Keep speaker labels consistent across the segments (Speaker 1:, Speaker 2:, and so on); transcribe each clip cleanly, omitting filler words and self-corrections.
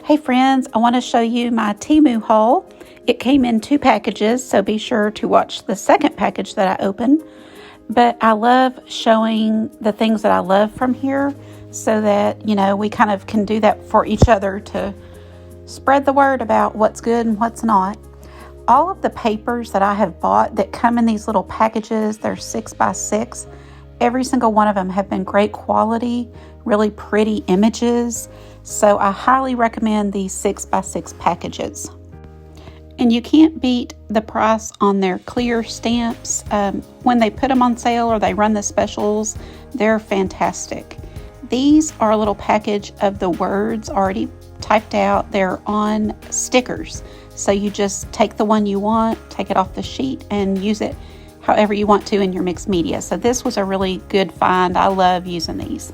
Speaker 1: Hey friends, I want to show you my Temu haul. It came in 2 packages, so be sure to watch the second package that I opened. But I love showing the things that I love from here so that, we kind of can do that for each other to spread the word about what's good and what's not. All of the papers that I have bought that come in these little packages, they're 6x6. Every single one of them have been great quality, really pretty images. So I highly recommend these 6x6 packages. And you can't beat the price on their clear stamps. When they put them on sale or they run the specials, they're fantastic. These are a little package of the words already typed out. They're on stickers. So you just take the one you want, take it off the sheet, and use it however you want to in your mixed media. So this was a really good find. I love using these.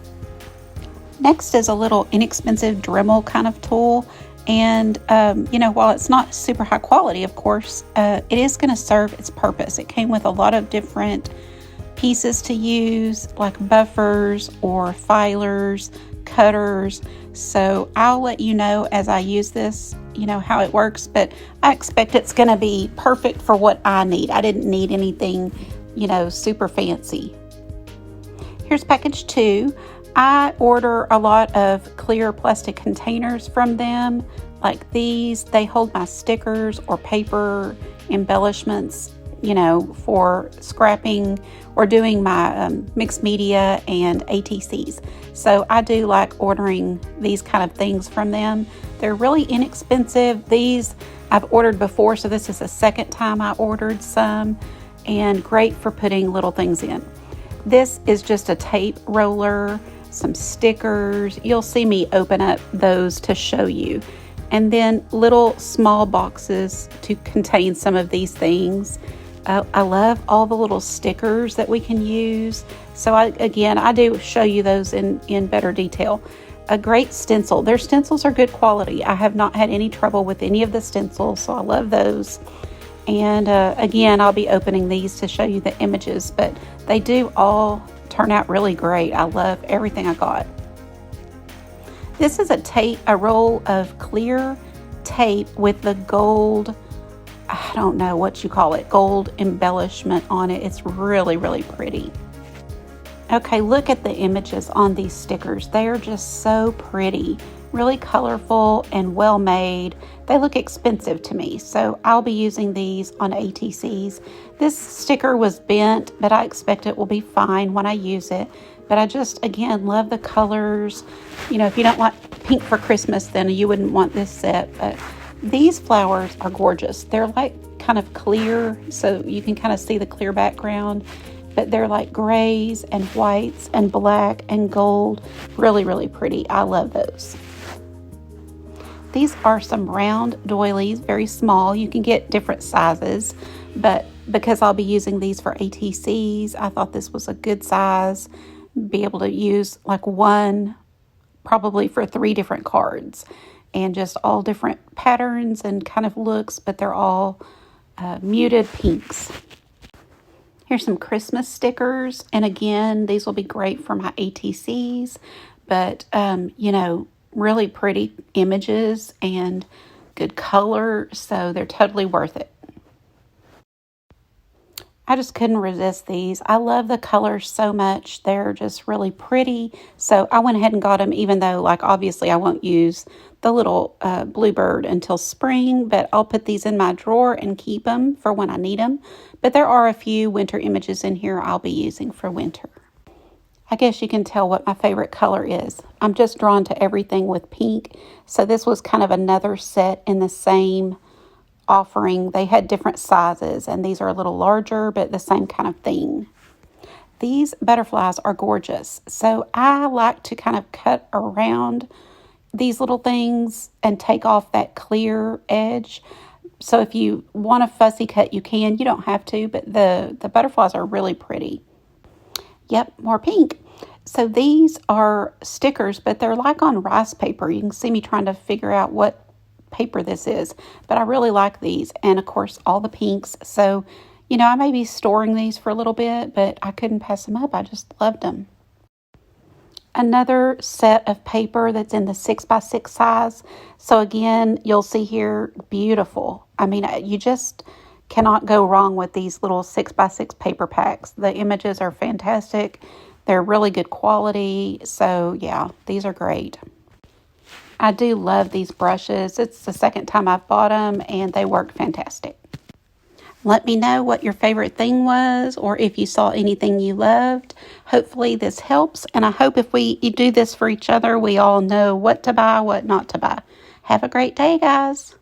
Speaker 1: Next is a little inexpensive Dremel kind of tool. And, while it's not super high quality, of course, it is going to serve its purpose. It came with a lot of different pieces to use, like buffers or filers, cutters. So I'll let you know as I use this, how it works. But I expect it's going to be perfect for what I need. I didn't need anything, super fancy. Here's package 2. I order a lot of clear plastic containers from them, like these. They hold my stickers or paper embellishments, for scrapping or doing my mixed media and ATCs. So I do like ordering these kind of things from them. They're really inexpensive. These I've ordered before, so this is the second time I ordered some, and great for putting little things in. This is just a tape roller, some stickers. You'll see me open up those to show you. And then little small boxes to contain some of these things. I love all the little stickers that we can use. So I do show you those in better detail. A great stencil. Their stencils are good quality. I have not had any trouble with any of the stencils, so I love those. And I'll be opening these to show you the images, but they do all turn out really great. I love everything I got. This is a roll of clear tape with the gold, I don't know what you call it, gold embellishment on it. It's really, really pretty. Okay, look at the images on these stickers. They are just so pretty, really colorful and well made. They look expensive to me, so I'll be using these on ATCs. This sticker was bent, but I expect it will be fine when I use it. But I just, again, love the colors. If you don't like pink for Christmas, then you wouldn't want this set. But these flowers are gorgeous. They're like kind of clear, so you can kind of see the clear background. But they're like grays and whites and black and gold. Really, really pretty. I love those. These are some round doilies, very small. You can get different sizes, but because I'll be using these for ATCs, I thought this was a good size. Be able to use like one, probably for 3 different cards, and just all different patterns and kind of looks, but they're all muted pinks. Here's some Christmas stickers, and again, these will be great for my ATCs, but really pretty images and good color, so they're totally worth it. I just couldn't resist these. I love the colors so much. They're just really pretty. So I went ahead and got them, even though, obviously I won't use the little bluebird until spring, but I'll put these in my drawer and keep them for when I need them. But there are a few winter images in here I'll be using for winter. I guess you can tell what my favorite color is. I'm just drawn to everything with pink. So this was kind of another set in the same offering. They had different sizes, and these are a little larger, but the same kind of thing. These butterflies are gorgeous. So I like to kind of cut around these little things and take off that clear edge. So if you want a fussy cut, you can. You don't have to, but the butterflies are really pretty. Yep, more pink. So these are stickers, but they're like on rice paper. You can see me trying to figure out what paper this is, but I really like these, and of course all the pinks. So I may be storing these for a little bit, but I couldn't pass them up. I just loved them. another set of paper that's in the 6x6 size. So again, you'll see here, beautiful. I mean, you just cannot go wrong with these little 6x6 paper packs. The images are fantastic. They're really good quality. So yeah, these are great. I do love these brushes. It's the second time I've bought them and they work fantastic. Let me know what your favorite thing was or if you saw anything you loved. Hopefully this helps, and I hope if we do this for each other, we all know what to buy, what not to buy. Have a great day, guys.